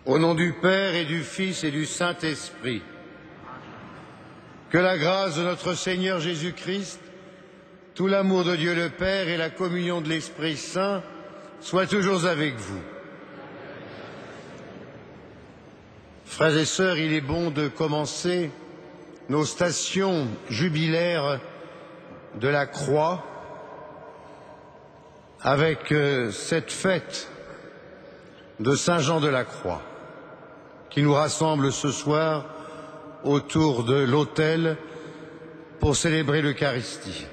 Au nom du Père et du Fils et du Saint-Esprit, que la grâce de notre Seigneur Jésus-Christ, tout l'amour de Dieu le Père et la communion de l'Esprit Saint soient toujours avec vous. Frères et sœurs, il est bon de commencer nos stations jubilaires de la Croix avec cette fête de Saint Jean de la Croix qui nous rassemble ce soir autour de l'autel pour célébrer l'Eucharistie.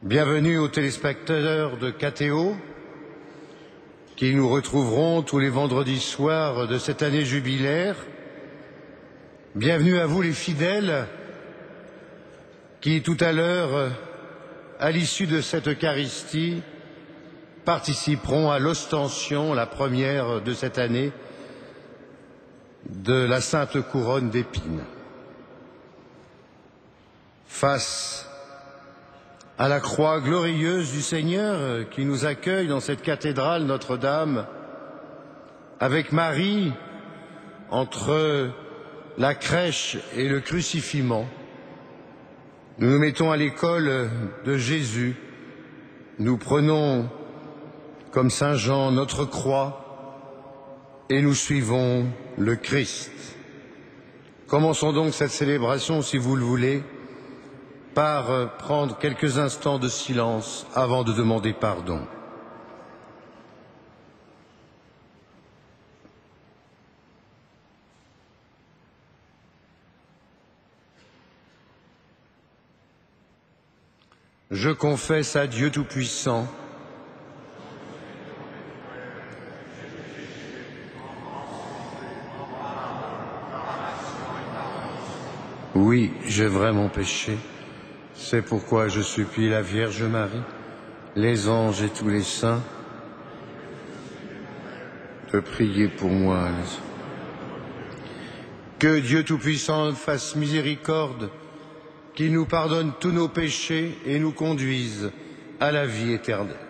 Bienvenue aux téléspectateurs de KTO qui nous retrouveront tous les vendredis soirs de cette année jubilaire. Bienvenue à vous les fidèles qui tout à l'heure, à l'issue de cette Eucharistie, participeront à l'ostension, la première de cette année, de la Sainte Couronne d'Épines. Face à la croix glorieuse du Seigneur qui nous accueille dans cette cathédrale Notre-Dame, avec Marie entre la crèche et le crucifiement, nous nous mettons à l'école de Jésus, nous prenons comme Saint Jean notre croix et nous suivons le Christ. Commençons donc cette célébration, si vous le voulez, par prendre quelques instants de silence avant de demander pardon. Je confesse à Dieu Tout-Puissant oui, j'ai vraiment péché. C'est pourquoi je supplie la Vierge Marie, les anges et tous les saints de prier pour moi. Que Dieu Tout-Puissant fasse miséricorde, qu'il nous pardonne tous nos péchés et nous conduise à la vie éternelle.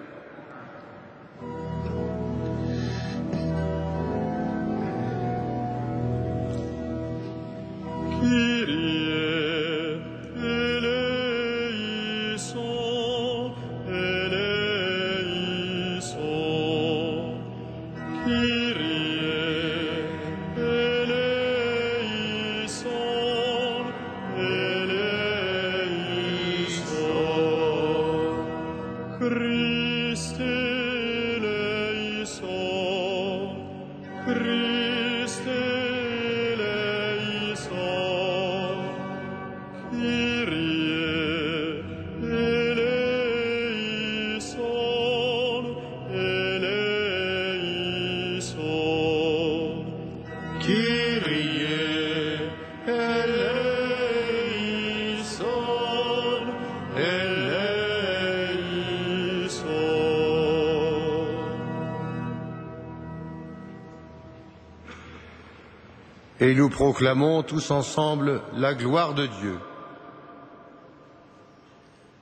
Et nous proclamons tous ensemble la gloire de Dieu.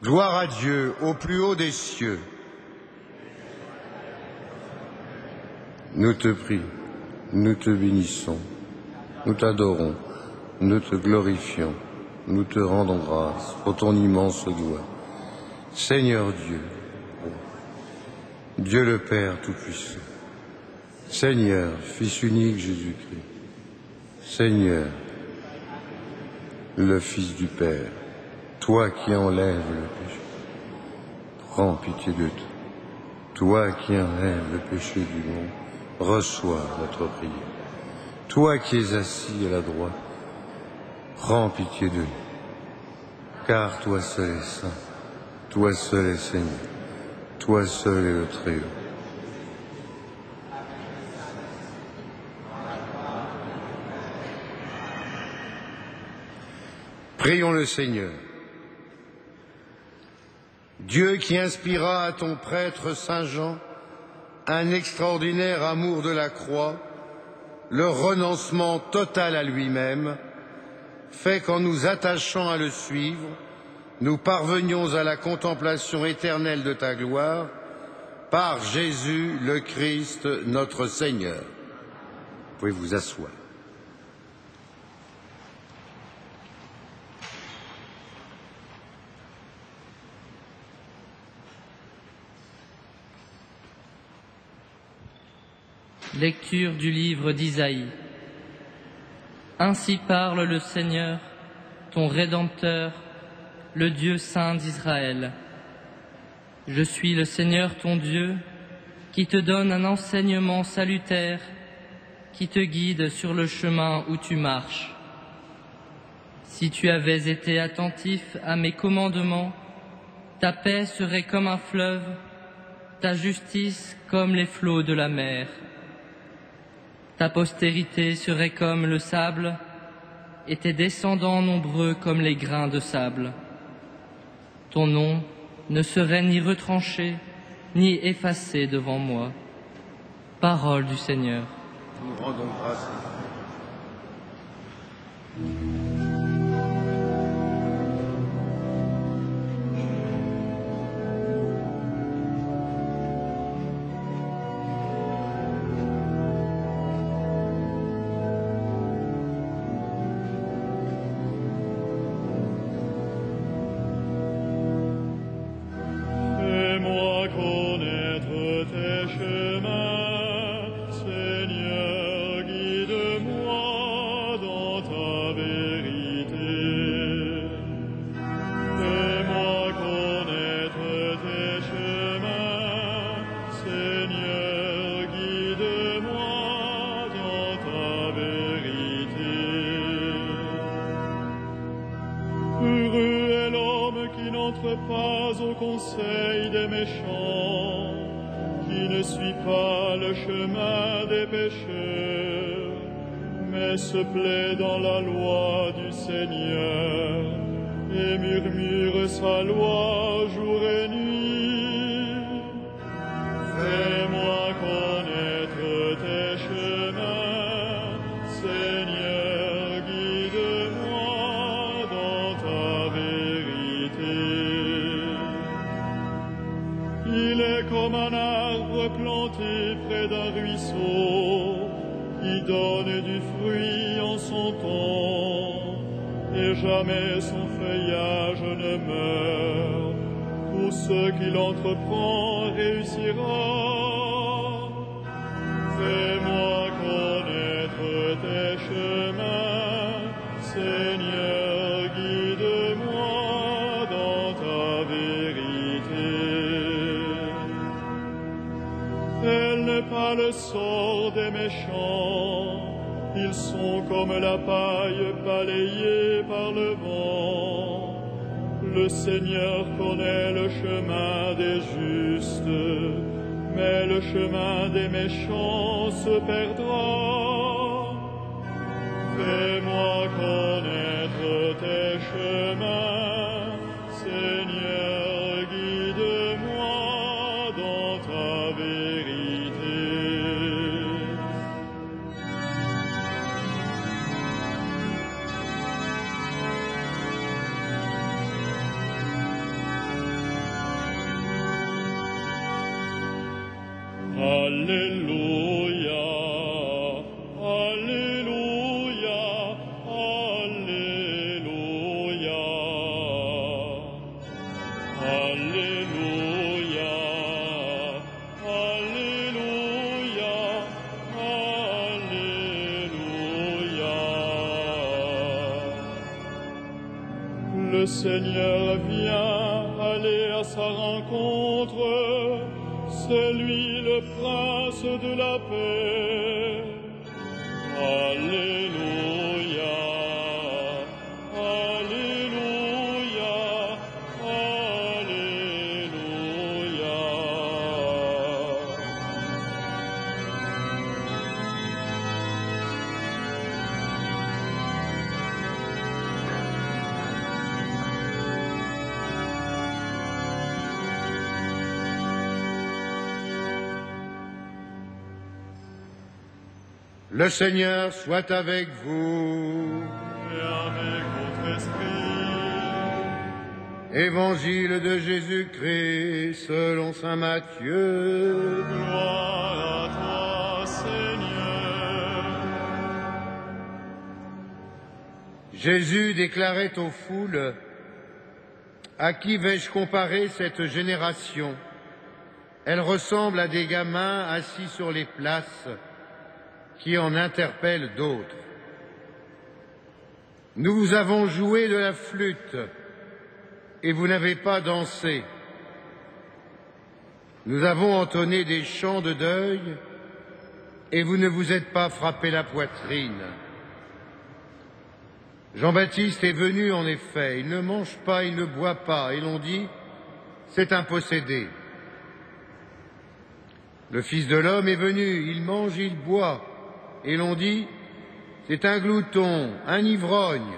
Gloire à Dieu au plus haut des cieux. Nous te prions, nous te bénissons, nous t'adorons, nous te glorifions, nous te rendons grâce pour ton immense gloire. Seigneur Dieu, Dieu le Père Tout-Puissant, Seigneur, Fils unique Jésus-Christ, Seigneur, le Fils du Père, toi qui enlèves le péché, prends pitié de toi. Toi qui enlèves le péché du monde, reçois notre prière. Toi qui es assis à la droite, prends pitié de nous. Car toi seul est saint, toi seul est Seigneur, toi seul est le Très-Haut. Prions le Seigneur. Dieu qui inspira à ton prêtre Saint Jean un extraordinaire amour de la croix, le renoncement total à lui-même, fait qu'en nous attachant à le suivre, nous parvenions à la contemplation éternelle de ta gloire, par Jésus le Christ, notre Seigneur. Vous pouvez vous asseoir. Lecture du livre d'Isaïe. Ainsi parle le Seigneur, ton Rédempteur, le Dieu saint d'Israël. Je suis le Seigneur ton Dieu, qui te donne un enseignement salutaire, qui te guide sur le chemin où tu marches. Si tu avais été attentif à mes commandements, ta paix serait comme un fleuve, ta justice comme les flots de la mer. Ta postérité serait comme le sable, et tes descendants nombreux comme les grains de sable. Ton nom ne serait ni retranché, ni effacé devant moi. Parole du Seigneur. Nous rendons grâce. Pas au conseil des méchants, qui ne suit pas le chemin des pécheurs, mais se plaît dans la loi du Seigneur et murmure sa loi jour et nuit. Fais-moi connaître tes chemins, Seigneur, guide-moi dans ta vérité. Il est comme un arbre planté près d'un ruisseau, qui donne du fruit en son temps, et jamais son feuillage ne meurt. Tout ce qu'il entreprend réussira. Fais-moi connaître tes chemins, Seigneur, guide-moi dans ta vérité. Tel n'est pas le sort des méchants, ils sont comme la paille balayée par le vent. Le Seigneur connaît le chemin des justes, mais le chemin des méchants se perdra. Fais-moi connaître tes chemins, Seigneur, guide-moi dans ta vérité. Alléluia, Alléluia, Alléluia, Alléluia, Alléluia, Alléluia. Le Seigneur vient aller à sa rencontre, c'est lui le prince de la paix. Alléluia, Alléluia, Alléluia. Le Seigneur soit avec vous. Et avec votre esprit. Évangile de Jésus-Christ selon saint Matthieu. Gloire à toi, Seigneur. Jésus déclarait aux foules: à qui vais-je comparer cette génération? Elle ressemble à des gamins assis sur les places qui en interpellent d'autres. Nous vous avons joué de la flûte et vous n'avez pas dansé. Nous avons entonné des chants de deuil et vous ne vous êtes pas frappé la poitrine. Jean-Baptiste est venu en effet, il ne mange pas, il ne boit pas, et l'on dit, c'est un possédé. Le Fils de l'homme est venu, il mange, il boit, et l'on dit, c'est un glouton, un ivrogne,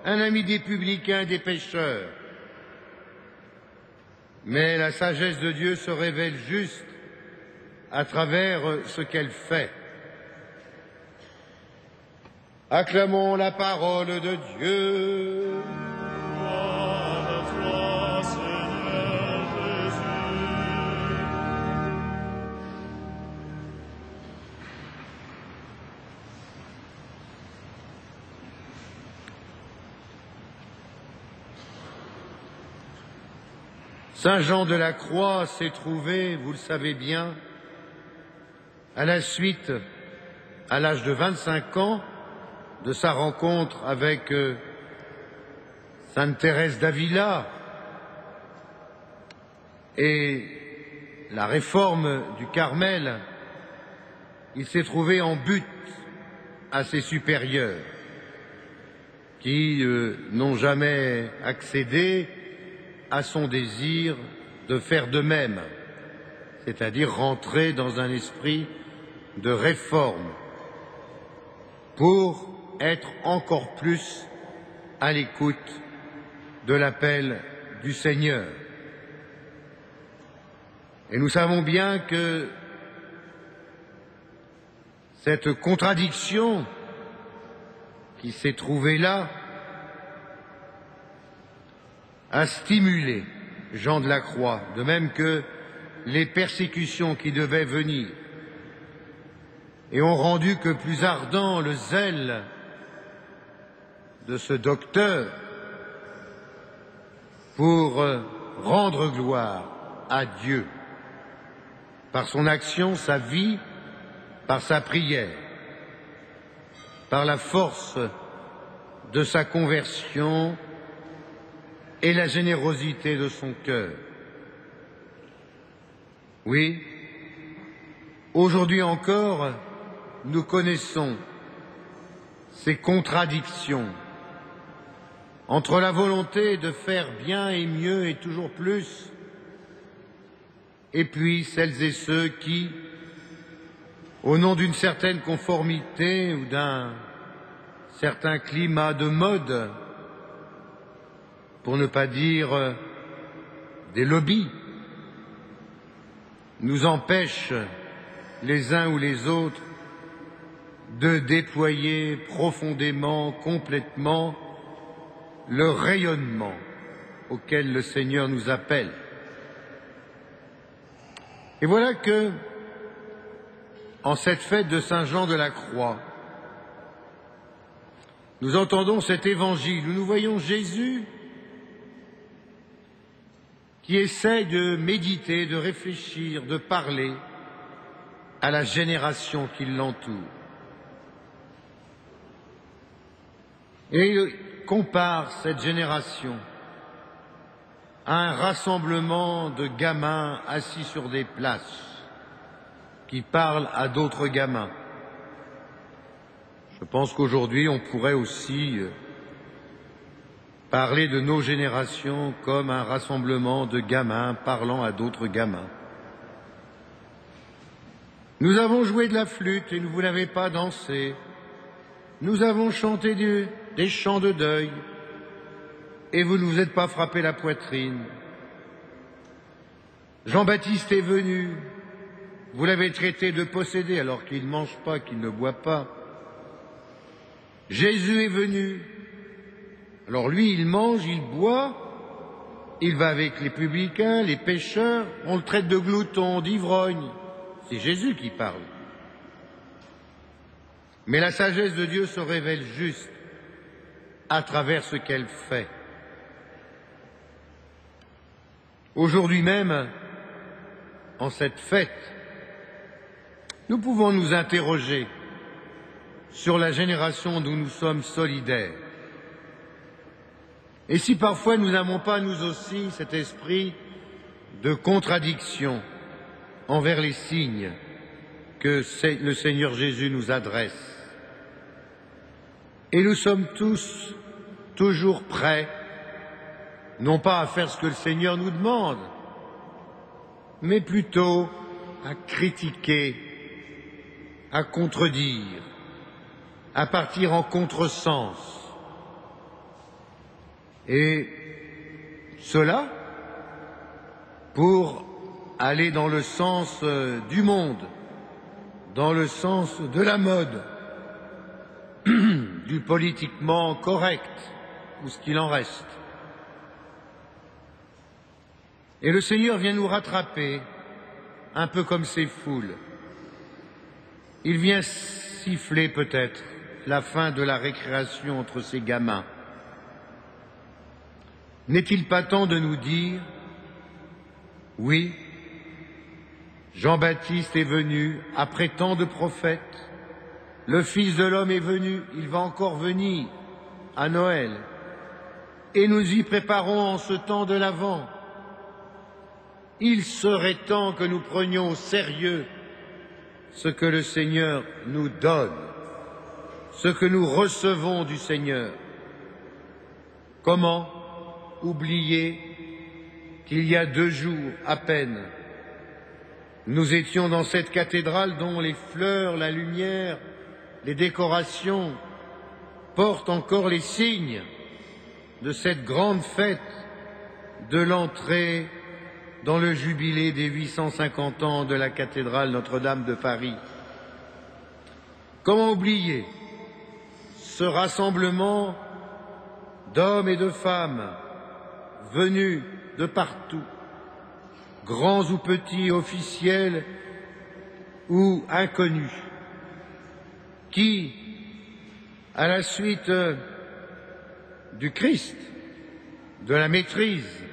un ami des publicains et des pécheurs. Mais la sagesse de Dieu se révèle juste à travers ce qu'elle fait. Acclamons la parole de Dieu. Gloire à toi, Seigneur Jésus. Saint Jean de la Croix s'est trouvé, vous le savez bien, à la suite, à l'âge de 25 ans, de sa rencontre avec Sainte Thérèse d'Avila et la réforme du Carmel, il s'est trouvé en butte à ses supérieurs qui n'ont jamais accédé à son désir de faire de même, c'est-à-dire rentrer dans un esprit de réforme pour être encore plus à l'écoute de l'appel du Seigneur. Et nous savons bien que cette contradiction qui s'est trouvée là a stimulé Jean de la Croix, de même que les persécutions qui devaient venir, et ont rendu que plus ardent le zèle de ce docteur pour rendre gloire à Dieu par son action, sa vie, par sa prière, par la force de sa conversion et la générosité de son cœur. Oui, aujourd'hui encore, nous connaissons ces contradictions entre la volonté de faire bien et mieux et toujours plus, et puis celles et ceux qui, au nom d'une certaine conformité ou d'un certain climat de mode, pour ne pas dire des lobbies, nous empêchent les uns ou les autres de déployer profondément, complètement, le rayonnement auquel le Seigneur nous appelle. Et voilà que, en cette fête de Saint Jean de la Croix, nous entendons cet évangile où nous voyons Jésus qui essaie de méditer, de réfléchir, de parler à la génération qui l'entoure. Et il compare cette génération à un rassemblement de gamins assis sur des places qui parlent à d'autres gamins. Je pense qu'aujourd'hui, on pourrait aussi parler de nos générations comme un rassemblement de gamins parlant à d'autres gamins. Nous avons joué de la flûte et vous n'avez pas dansé. Nous avons chanté des chants de deuil et vous ne vous êtes pas frappé la poitrine. Jean-Baptiste est venu, vous l'avez traité de possédé alors qu'il ne mange pas, qu'il ne boit pas. Jésus est venu, alors lui il mange, il boit il va avec les publicains, les pécheurs, on le traite de glouton, d'ivrogne. C'est Jésus qui parle. Mais la sagesse de Dieu se révèle juste à travers ce qu'elle fait. Aujourd'hui même, en cette fête, nous pouvons nous interroger sur la génération dont nous sommes solidaires. Et si parfois nous n'avons pas, nous aussi, cet esprit de contradiction envers les signes que le Seigneur Jésus nous adresse. Et nous sommes tous toujours prêts, non pas à faire ce que le Seigneur nous demande, mais plutôt à critiquer, à contredire, à partir en contresens. Et cela pour aller dans le sens du monde, dans le sens de la mode, du politiquement correct, ou ce qu'il en reste. Et le Seigneur vient nous rattraper, un peu comme ces foules. Il vient siffler peut-être la fin de la récréation entre ces gamins. N'est-il pas temps de nous dire, oui, Jean-Baptiste est venu après tant de prophètes, le Fils de l'homme est venu, il va encore venir à Noël, et nous y préparons en ce temps de l'Avent. Il serait temps que nous prenions au sérieux ce que le Seigneur nous donne, ce que nous recevons du Seigneur. Comment oublier qu'il y a 2 jours à peine, nous étions dans cette cathédrale dont les fleurs, la lumière, les décorations portent encore les signes de cette grande fête de l'entrée dans le jubilé des 850 ans de la cathédrale Notre-Dame de Paris. Comment oublier ce rassemblement d'hommes et de femmes venus de partout, grands ou petits, officiels ou inconnus, qui, à la suite du Christ, de la maîtrise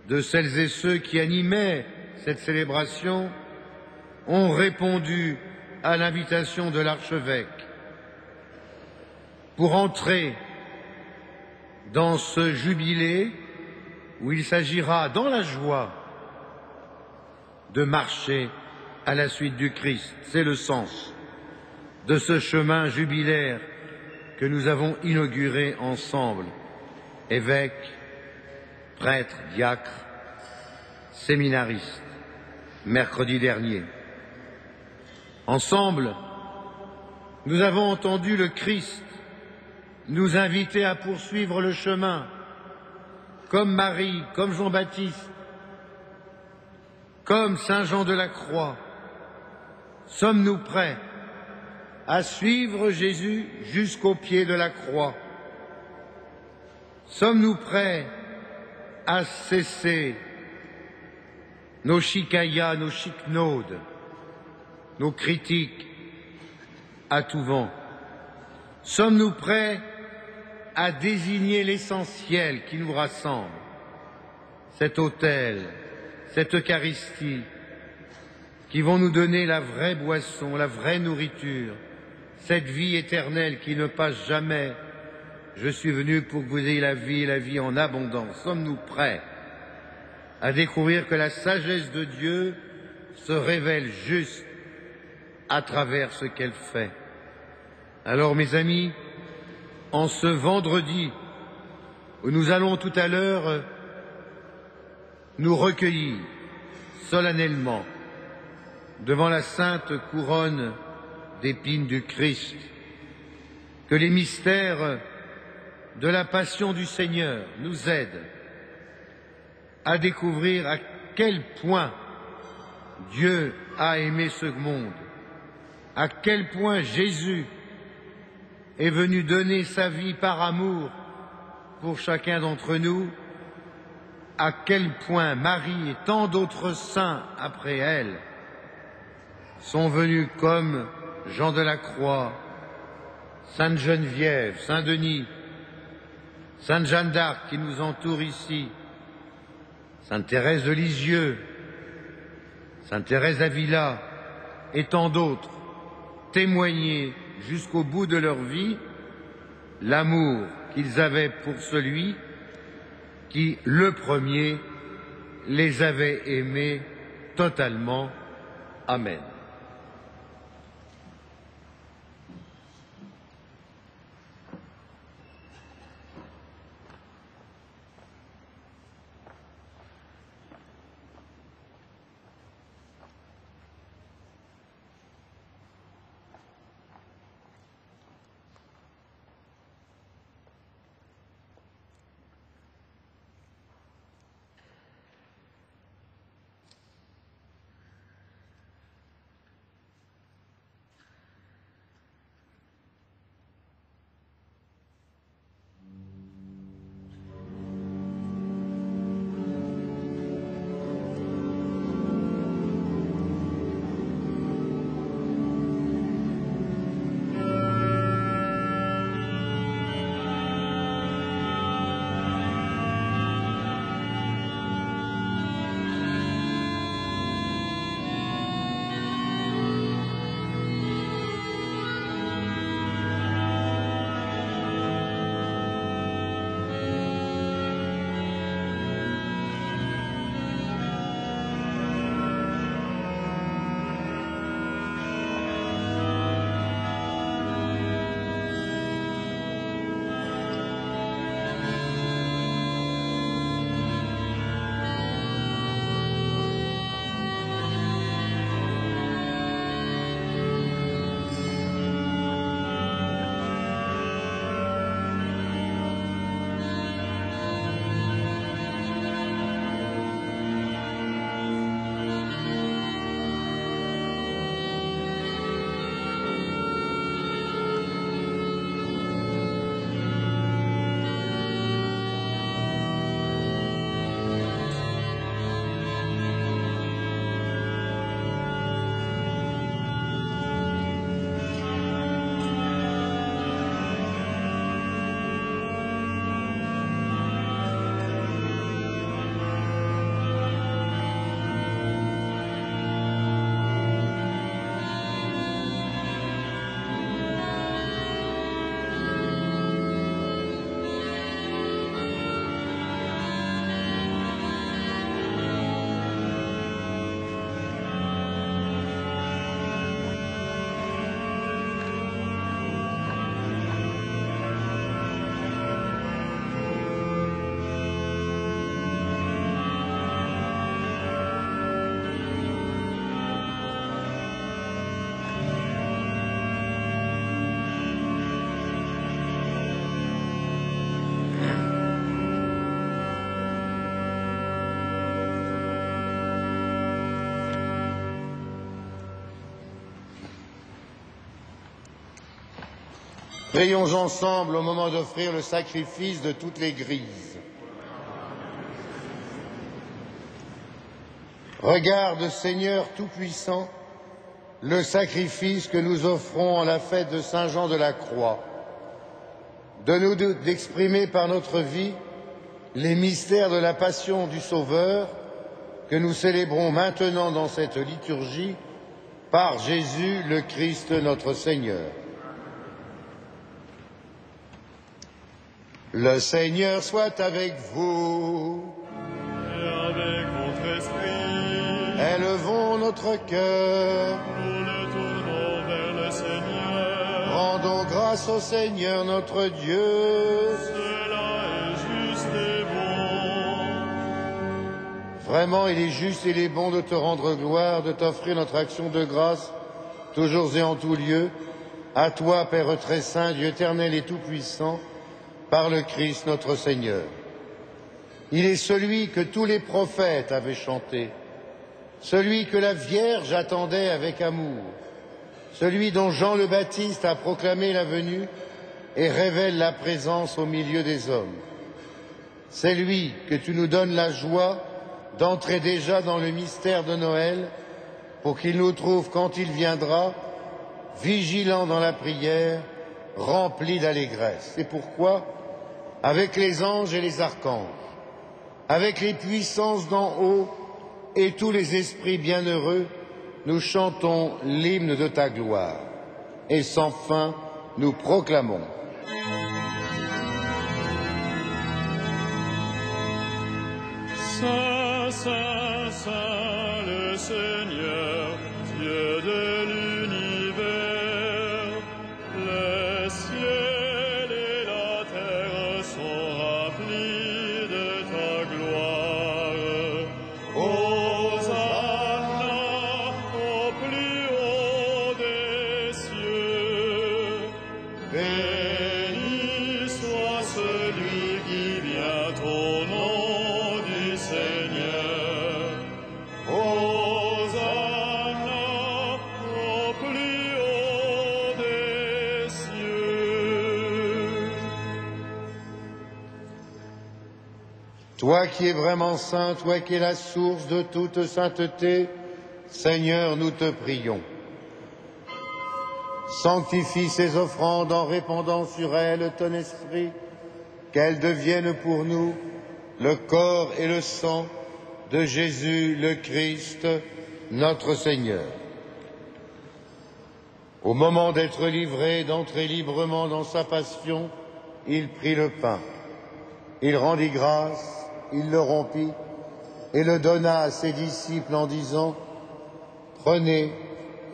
de celles et ceux qui animaient cette célébration, ont répondu à l'invitation de l'archevêque pour entrer dans ce jubilé où il s'agira, dans la joie, de marcher à la suite du Christ. C'est le sens de ce chemin jubilaire que nous avons inauguré ensemble, évêques, prêtres, diacres, séminaristes, mercredi dernier. Ensemble, nous avons entendu le Christ nous inviter à poursuivre le chemin, comme Marie, comme Jean-Baptiste, comme Saint Jean de la Croix. Sommes-nous prêts à suivre Jésus jusqu'au pied de la croix? Sommes-nous prêts à cesser nos chicayas, nos chiquenaudes, nos critiques à tout vent? Sommes-nous prêts à désigner l'essentiel qui nous rassemble, cet autel, cette Eucharistie, qui vont nous donner la vraie boisson, la vraie nourriture, cette vie éternelle qui ne passe jamais? Je suis venu pour que vous ayez la vie en abondance. Sommes-nous prêts à découvrir que la sagesse de Dieu se révèle juste à travers ce qu'elle fait? Alors, mes amis, en ce vendredi où nous allons tout à l'heure nous recueillir solennellement devant la sainte couronne d'épines du Christ, que les mystères de la passion du Seigneur nous aident à découvrir à quel point Dieu a aimé ce monde, à quel point Jésus est venu donner sa vie par amour pour chacun d'entre nous, à quel point Marie et tant d'autres saints après elle sont venus comme Jean de la Croix, Sainte Geneviève, Saint Denis, Sainte Jeanne d'Arc qui nous entoure ici, Sainte Thérèse de Lisieux, Sainte Thérèse d'Avila et tant d'autres, témoigner jusqu'au bout de leur vie l'amour qu'ils avaient pour celui qui, le premier, les avait aimés totalement. Amen. Prions ensemble au moment d'offrir le sacrifice de toute l'Église. Regarde, Seigneur Tout-Puissant, le sacrifice que nous offrons en la fête de Saint Jean de la Croix. Donne-nous d'exprimer par notre vie les mystères de la passion du Sauveur que nous célébrons maintenant dans cette liturgie par Jésus le Christ notre Seigneur. Le Seigneur soit avec vous. Et avec votre esprit. Élevons notre cœur. Nous le tournons vers le Seigneur. Rendons grâce au Seigneur notre Dieu. Cela est juste et bon. Vraiment, il est juste et il est bon de te rendre gloire, de t'offrir notre action de grâce, toujours et en tout lieu. À toi, Père très saint, Dieu éternel et tout-puissant, par le Christ notre Seigneur. Il est celui que tous les prophètes avaient chanté, celui que la Vierge attendait avec amour, celui dont Jean le Baptiste a proclamé la venue et révèle la présence au milieu des hommes. C'est lui que tu nous donnes la joie d'entrer déjà dans le mystère de Noël, pour qu'il nous trouve quand il viendra, vigilants dans la prière, remplis d'allégresse. C'est pourquoi, avec les anges et les archanges, avec les puissances d'en haut et tous les esprits bienheureux, nous chantons l'hymne de ta gloire. Et sans fin, nous proclamons. Saint, Saint, Saint, le Seigneur, Dieu de l'univers, le ciel et la terre sont remplis de ta gloire. Hosanna au plus haut des cieux. Béni soit celui qui vient au nom du Seigneur. Hosanna au plus haut des cieux. Toi qui es vraiment saint, toi qui es la source de toute sainteté, Seigneur, nous te prions. Sanctifie ces offrandes en répandant sur elles ton esprit, qu'elles deviennent pour nous le corps et le sang de Jésus le Christ, notre Seigneur. Au moment d'être livré, d'entrer librement dans sa passion, il prit le pain. Il rendit grâce, il le rompit et le donna à ses disciples en disant : Prenez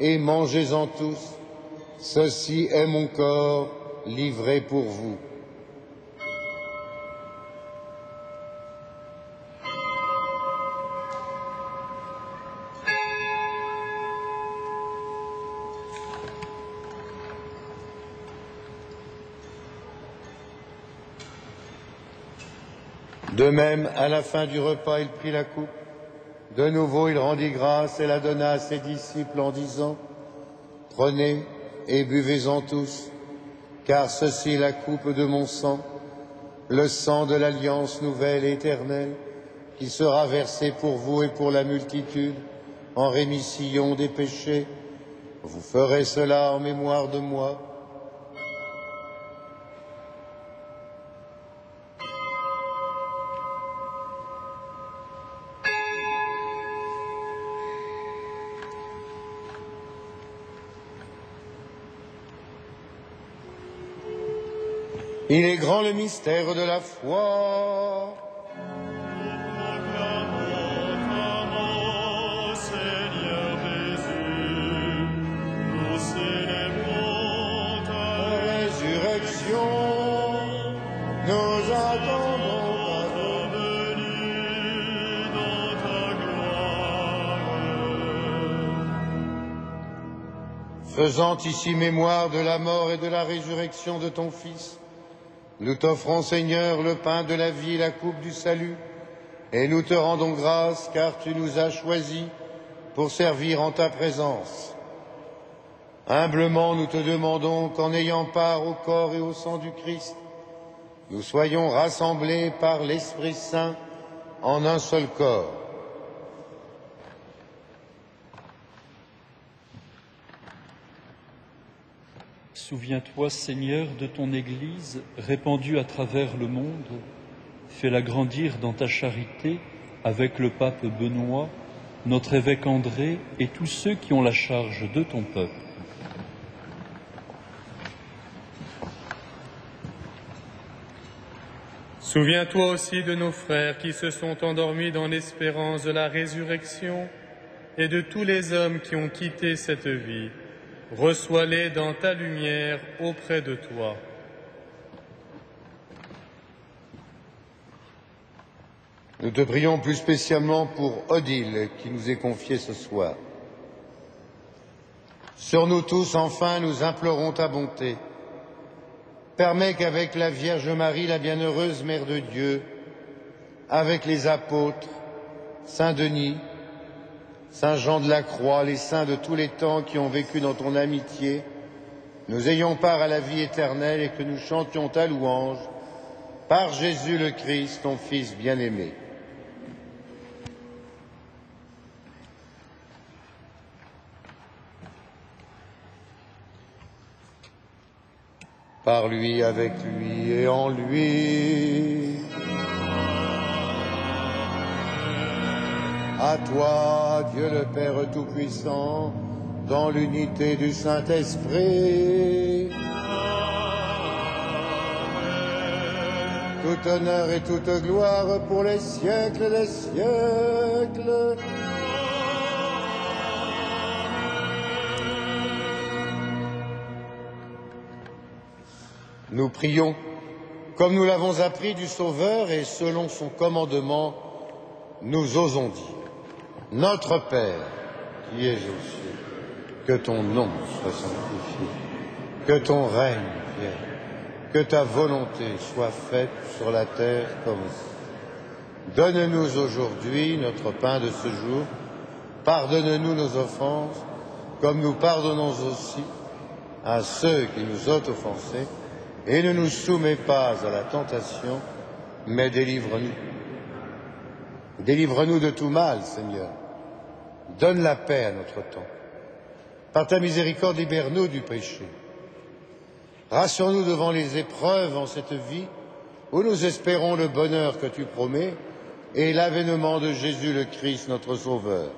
et mangez-en tous. Ceci est mon corps livré pour vous. De même, à la fin du repas, il prit la coupe. De nouveau, il rendit grâce et la donna à ses disciples en disant : Prenez et buvez-en tous, car ceci est la coupe de mon sang, le sang de l'alliance nouvelle et éternelle, qui sera versé pour vous et pour la multitude en rémission des péchés. Vous ferez cela en mémoire de moi. Il est grand le mystère de la foi. Proclamons ta mort, Seigneur Jésus. Nous célébrons ta Résurrection, nous attendons ta venue dans ta gloire. Faisant ici mémoire de la mort et de la résurrection de ton Fils, nous t'offrons, Seigneur, le pain de la vie et la coupe du salut, et nous te rendons grâce car tu nous as choisis pour servir en ta présence. Humblement, nous te demandons qu'en ayant part au corps et au sang du Christ, nous soyons rassemblés par l'Esprit Saint en un seul corps. Souviens-toi, Seigneur, de ton Église répandue à travers le monde. Fais-la grandir dans ta charité avec le pape Benoît, notre évêque André et tous ceux qui ont la charge de ton peuple. Souviens-toi aussi de nos frères qui se sont endormis dans l'espérance de la résurrection et de tous les hommes qui ont quitté cette vie. Reçois-les dans ta lumière auprès de toi. Nous te prions plus spécialement pour Odile qui nous est confiée ce soir. Sur nous tous, enfin, nous implorons ta bonté. Permets qu'avec la Vierge Marie, la bienheureuse Mère de Dieu, avec les apôtres, Saint Denis, Saint Jean de la Croix, les saints de tous les temps qui ont vécu dans ton amitié, nous ayons part à la vie éternelle et que nous chantions ta louange par Jésus le Christ, ton Fils bien-aimé. Par lui, avec lui et en lui. À toi, Dieu le Père Tout-Puissant, dans l'unité du Saint-Esprit, tout honneur et toute gloire pour les siècles des siècles. Nous prions, comme nous l'avons appris du Sauveur et selon son commandement, nous osons dire: Notre Père, qui es aux cieux, que ton nom soit sanctifié, que ton règne vienne, que ta volonté soit faite sur la terre comme ici. Donne-nous aujourd'hui notre pain de ce jour. Pardonne-nous nos offenses, comme nous pardonnons aussi à ceux qui nous ont offensés. Et ne nous soumets pas à la tentation, mais délivre-nous. Délivre-nous de tout mal, Seigneur. Donne la paix à notre temps. Par ta miséricorde, libère-nous du péché. Rassure-nous devant les épreuves en cette vie, où nous espérons le bonheur que tu promets et l'avènement de Jésus le Christ, notre Sauveur.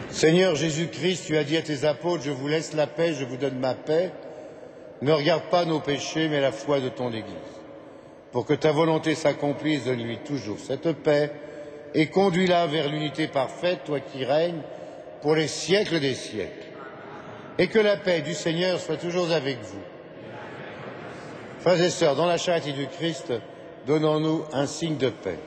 Seigneur Jésus-Christ, tu as dit à tes apôtres: je vous laisse la paix, je vous donne ma paix. Ne regarde pas nos péchés, mais la foi de ton Église. Pour que ta volonté s'accomplisse, donne-lui toujours cette paix et conduis-la vers l'unité parfaite, toi qui règnes pour les siècles des siècles. Et que la paix du Seigneur soit toujours avec vous. Frères et sœurs, dans la charité du Christ, donnons-nous un signe de paix.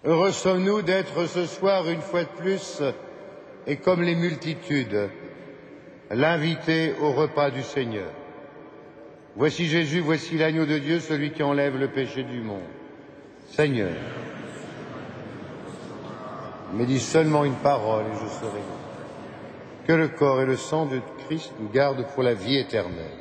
Heureux sommes-nous d'être ce soir, une fois de plus, et comme les multitudes, l'invité au repas du Seigneur. Voici Jésus, voici l'agneau de Dieu, celui qui enlève le péché du monde. Seigneur, mais dis seulement une parole et je serai là. Que le corps et le sang de Christ nous gardent pour la vie éternelle.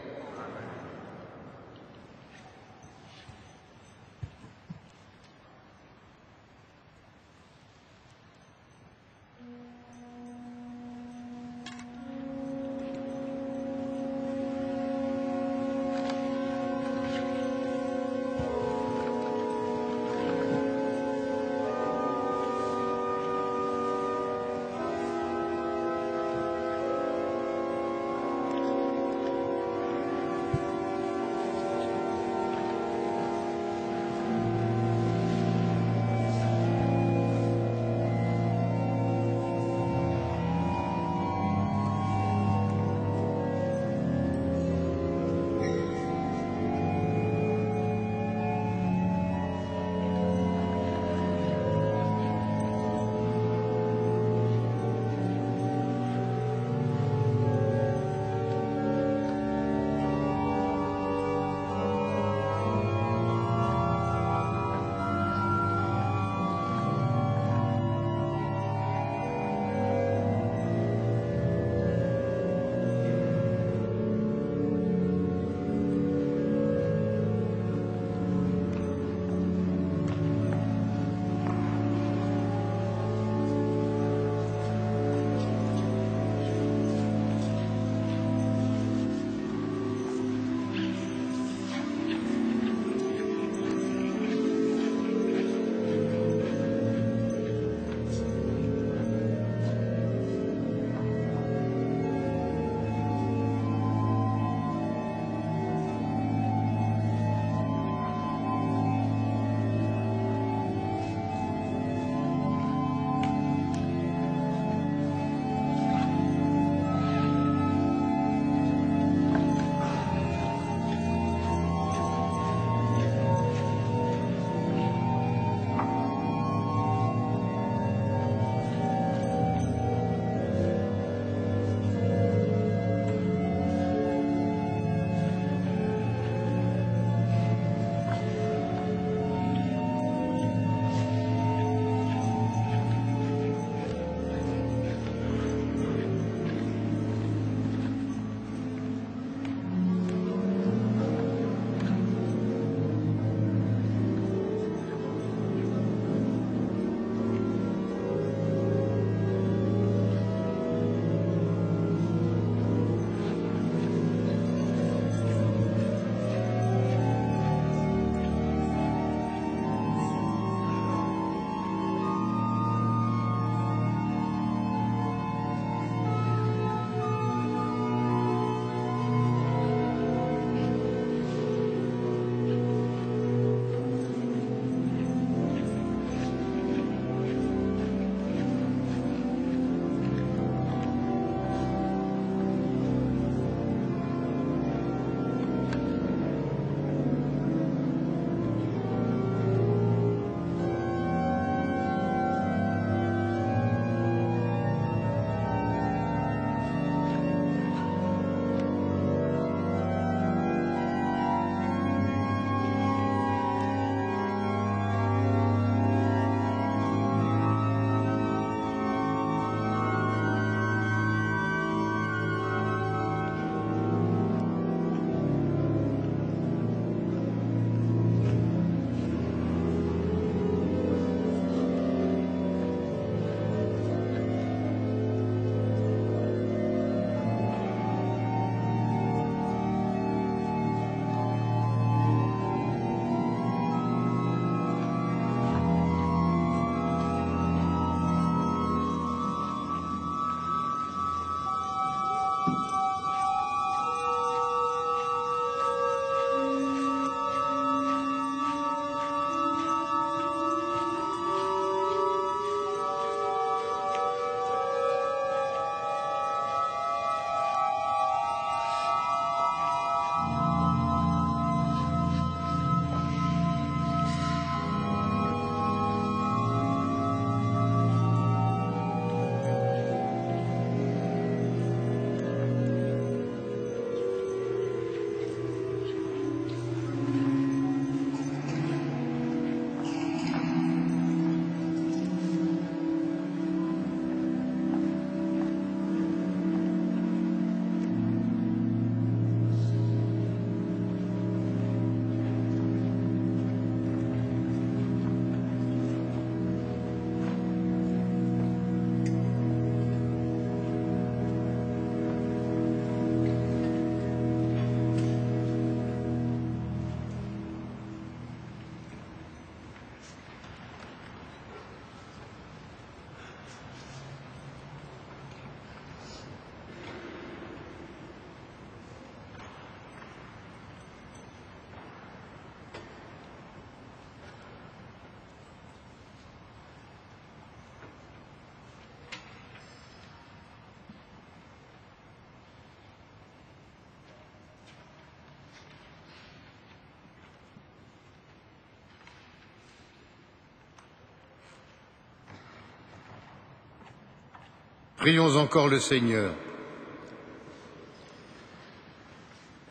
Prions encore le Seigneur.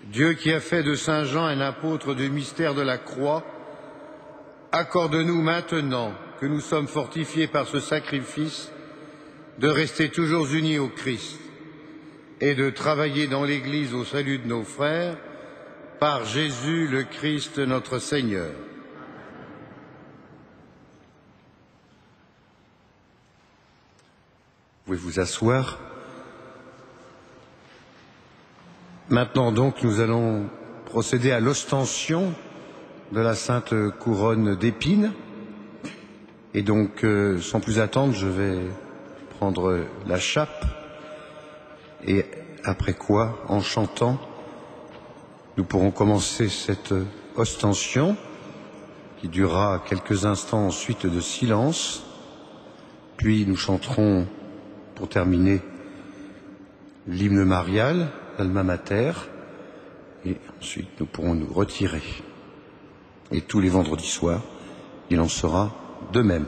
Dieu qui a fait de Saint Jean un apôtre du mystère de la croix, accorde-nous maintenant que nous sommes fortifiés par ce sacrifice de rester toujours unis au Christ et de travailler dans l'Église au salut de nos frères par Jésus le Christ notre Seigneur. Vous pouvez vous asseoir. Maintenant donc, nous allons procéder à l'ostension de la Sainte Couronne d'épines. Et donc, sans plus attendre, je vais prendre la chape et après quoi, en chantant, nous pourrons commencer cette ostension qui durera quelques instants ensuite de silence. Puis nous chanterons, pour terminer, l'hymne marial, l'Alma Mater, et ensuite nous pourrons nous retirer. Et tous les vendredis soirs, il en sera de même.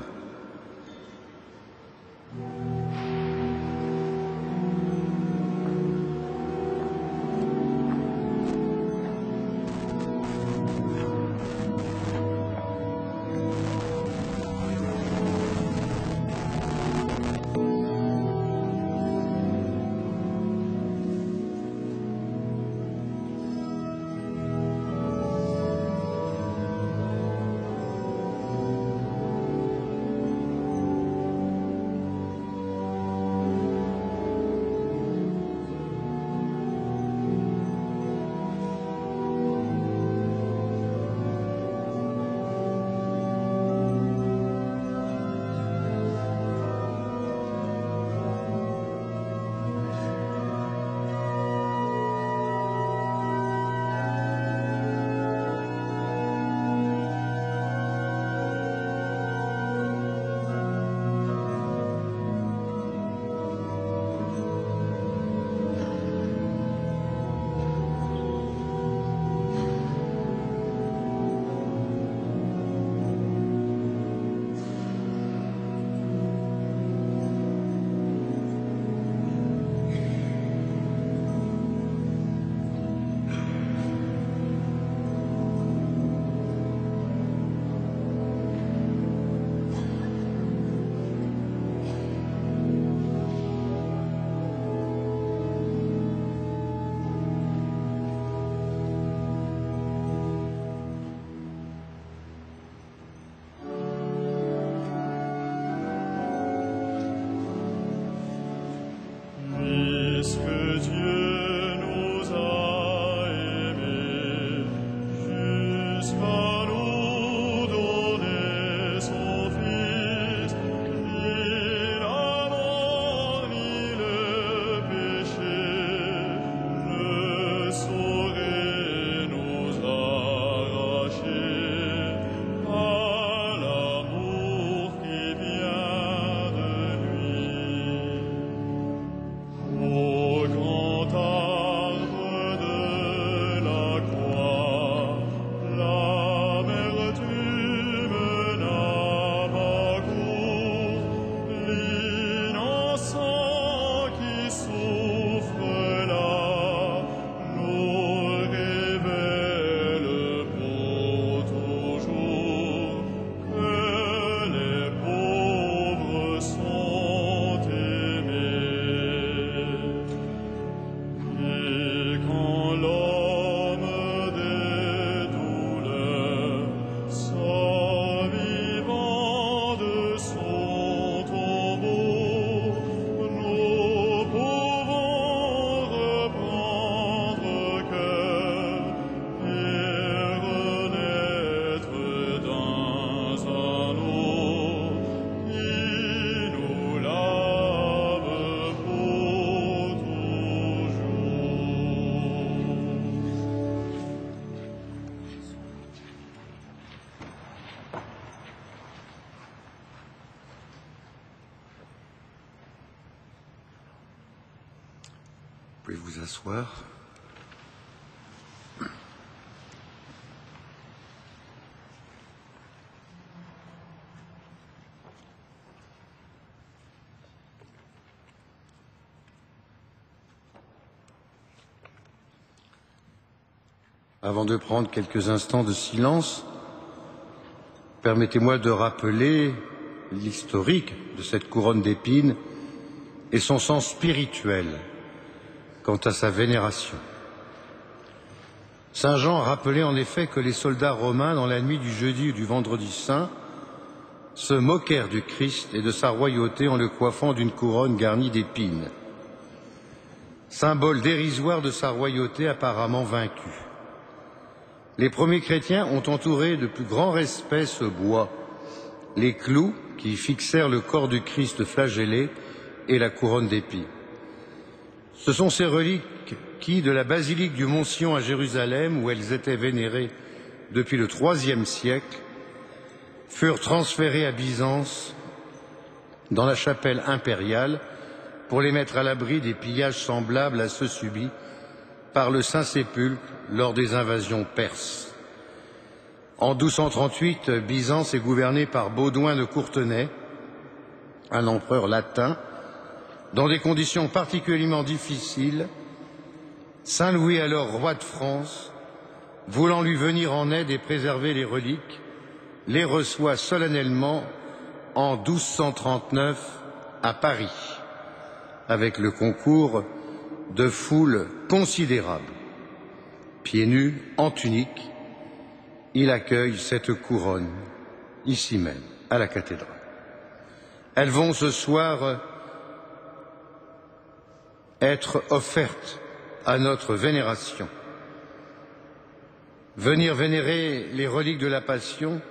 Vous pouvez vous asseoir. Avant de prendre quelques instants de silence, permettez-moi de rappeler l'historique de cette couronne d'épines et son sens spirituel quant à sa vénération. Saint Jean rappelait en effet que les soldats romains, dans la nuit du jeudi ou du vendredi saint, se moquèrent du Christ et de sa royauté en le coiffant d'une couronne garnie d'épines, symbole dérisoire de sa royauté apparemment vaincue. Les premiers chrétiens ont entouré de plus grand respect ce bois, les clous qui fixèrent le corps du Christ flagellé et la couronne d'épines. Ce sont ces reliques qui, de la basilique du Mont-Sion à Jérusalem, où elles étaient vénérées depuis le IIIe siècle, furent transférées à Byzance dans la chapelle impériale pour les mettre à l'abri des pillages semblables à ceux subis par le Saint-Sépulcre lors des invasions perses. En 1238, Byzance est gouvernée par Baudouin de Courtenay, un empereur latin. Dans des conditions particulièrement difficiles, Saint Louis, alors roi de France, voulant lui venir en aide et préserver les reliques, les reçoit solennellement en 1239 à Paris, avec le concours de foules considérables. Pieds nus, en tunique, il accueille cette couronne, ici même, à la cathédrale. Elles vont ce soir être offertes à notre vénération. Venir vénérer les reliques de la Passion,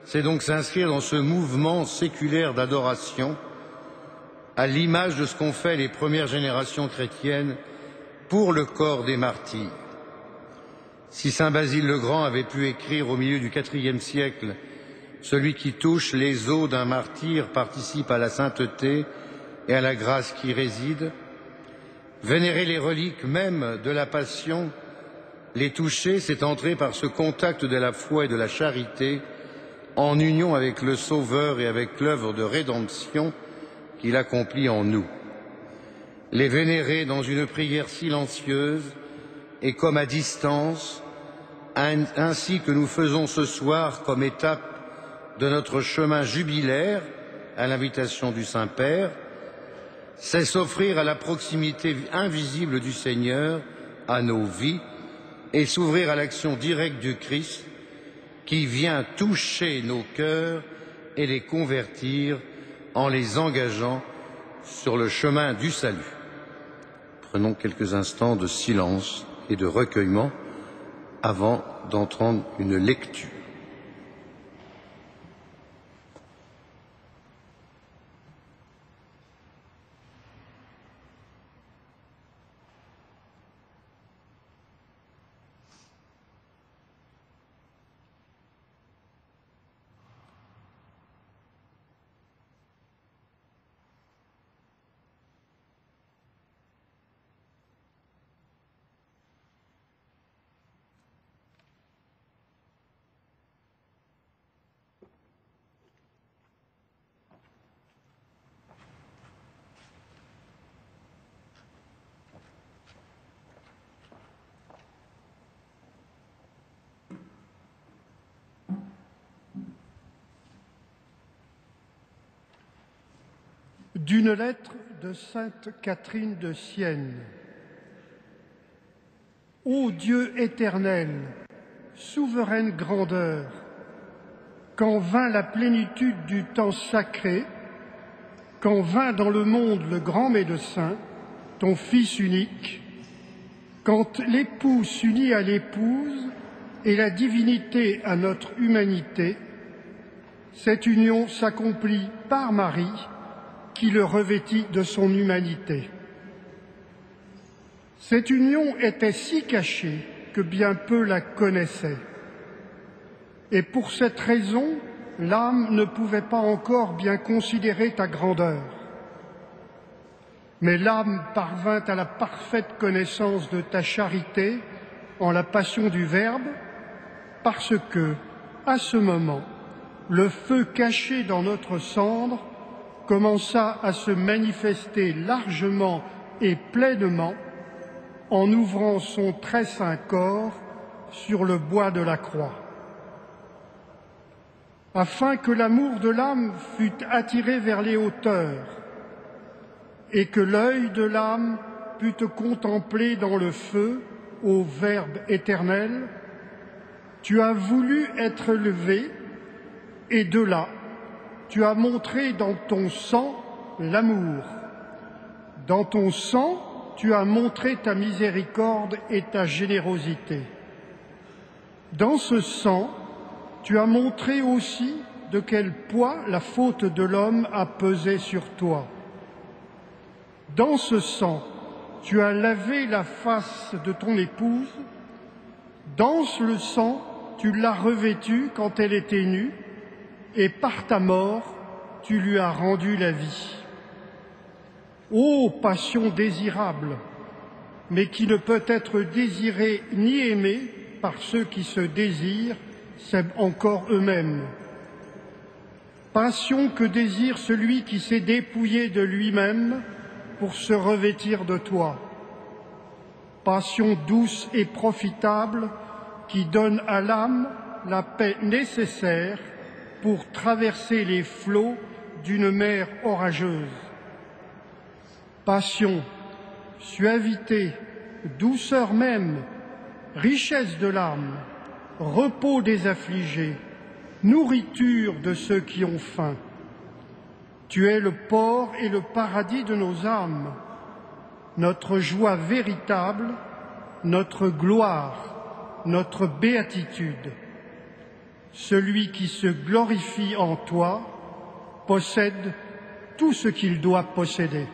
c'est donc s'inscrire dans ce mouvement séculaire d'adoration, à l'image de ce qu'ont fait les premières générations chrétiennes pour le corps des martyrs. Si saint Basile le Grand avait pu écrire au milieu du IVe siècle « Celui qui touche les os d'un martyr participe à la sainteté et à la grâce qui y réside », vénérer les reliques même de la Passion, les toucher, c'est entrer par ce contact de la foi et de la charité en union avec le Sauveur et avec l'œuvre de rédemption qu'il accomplit en nous. Les vénérer dans une prière silencieuse et comme à distance, ainsi que nous faisons ce soir comme étape de notre chemin jubilaire à l'invitation du Saint-Père, c'est s'offrir à la proximité invisible du Seigneur, à nos vies, et s'ouvrir à l'action directe du Christ qui vient toucher nos cœurs et les convertir en les engageant sur le chemin du salut. Prenons quelques instants de silence et de recueillement avant d'entendre une lecture. D'une lettre de sainte Catherine de Sienne. Ô Dieu éternel, souveraine grandeur, quand vint la plénitude du temps sacré, quand vint dans le monde le grand médecin, ton Fils unique, quand l'époux s'unit à l'épouse et la divinité à notre humanité, cette union s'accomplit par Marie, qui le revêtit de son humanité. Cette union était si cachée que bien peu la connaissaient. Et pour cette raison, l'âme ne pouvait pas encore bien considérer ta grandeur. Mais l'âme parvint à la parfaite connaissance de ta charité en la passion du Verbe, parce que, à ce moment, le feu caché dans notre cendre commença à se manifester largement et pleinement en ouvrant son très saint corps sur le bois de la croix. Afin que l'amour de l'âme fût attiré vers les hauteurs et que l'œil de l'âme pût te contempler dans le feu, ô Verbe éternel, tu as voulu être levé et de là, tu as montré dans ton sang l'amour. Dans ton sang, tu as montré ta miséricorde et ta générosité. Dans ce sang, tu as montré aussi de quel poids la faute de l'homme a pesé sur toi. Dans ce sang, tu as lavé la face de ton épouse. Dans le sang, tu l'as revêtue quand elle était nue, et par ta mort, tu lui as rendu la vie. Ô passion désirable, mais qui ne peut être désirée ni aimée par ceux qui se désirent, c'est encore eux-mêmes. Passion que désire celui qui s'est dépouillé de lui-même pour se revêtir de toi. Passion douce et profitable qui donne à l'âme la paix nécessaire pour traverser les flots d'une mer orageuse. Passion, suavité, douceur même, richesse de l'âme, repos des affligés, nourriture de ceux qui ont faim. Tu es le port et le paradis de nos âmes, notre joie véritable, notre gloire, notre béatitude. Celui qui se glorifie en toi possède tout ce qu'il doit posséder.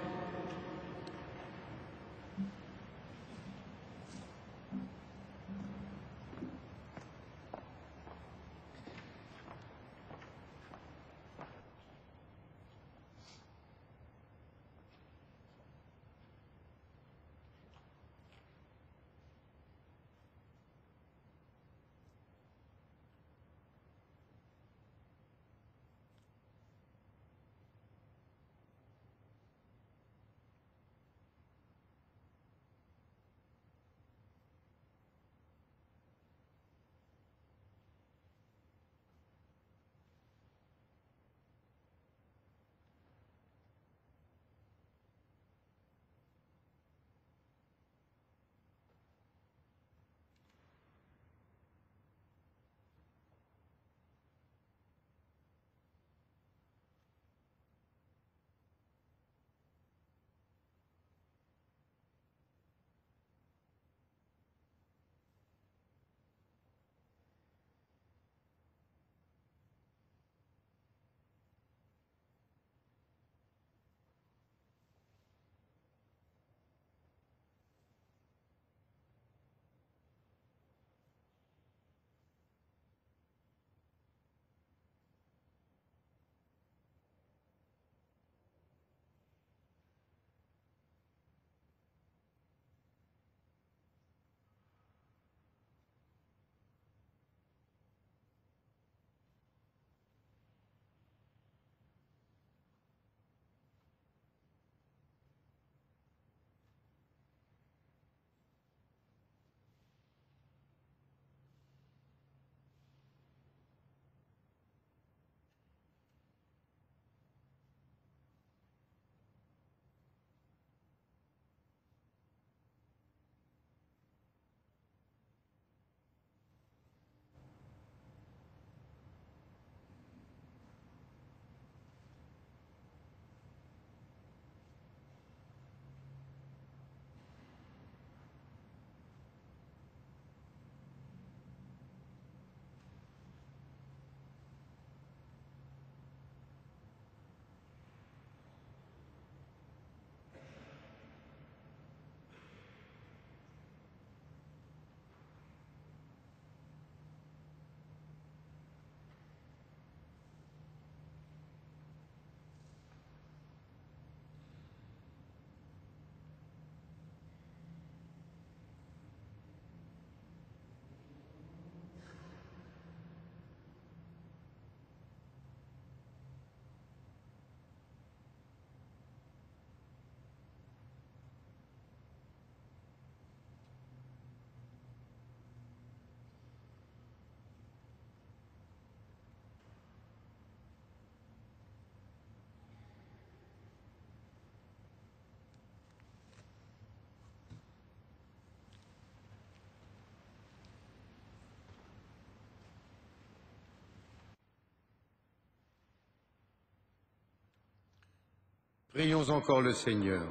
Prions encore le Seigneur.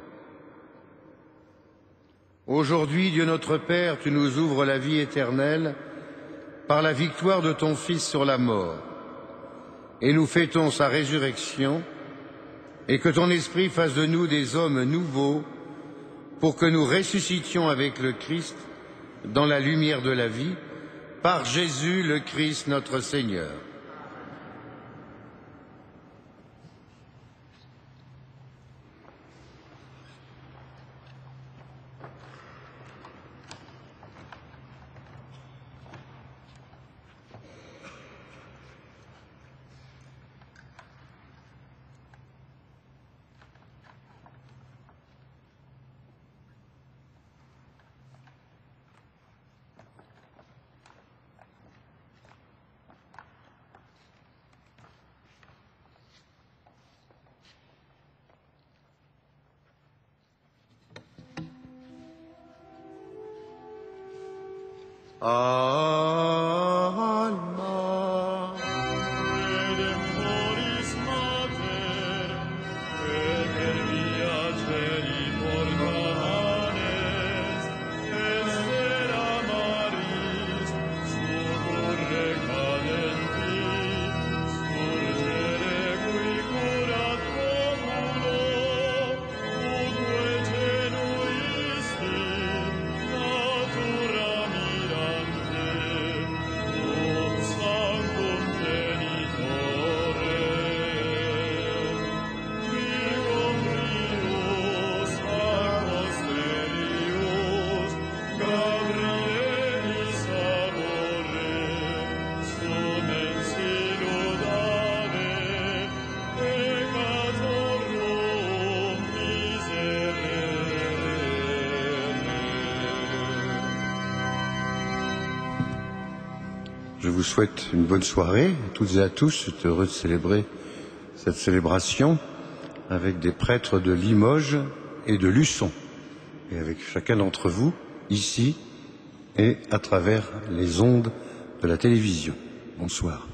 Aujourd'hui, Dieu notre Père, tu nous ouvres la vie éternelle par la victoire de ton Fils sur la mort. Et nous fêtons sa résurrection, et que ton Esprit fasse de nous des hommes nouveaux, pour que nous ressuscitions avec le Christ dans la lumière de la vie, par Jésus le Christ notre Seigneur. Alma Redemptoris Mater, per via celi portanes, estera Maris, succurre cadenti, surgere qui curat populo, utque genuisti, natura mirante, ut sanctum genitore. Virgum prius ac posterius, Gabrielis amore, sumensi ludave, peccatorum miserere. Je vous souhaite une bonne soirée, à toutes et à tous. Je suis heureux de célébrer cette célébration avec des prêtres de Limoges et de Luçon, et avec chacun d'entre vous, ici et à travers les ondes de la télévision. Bonsoir.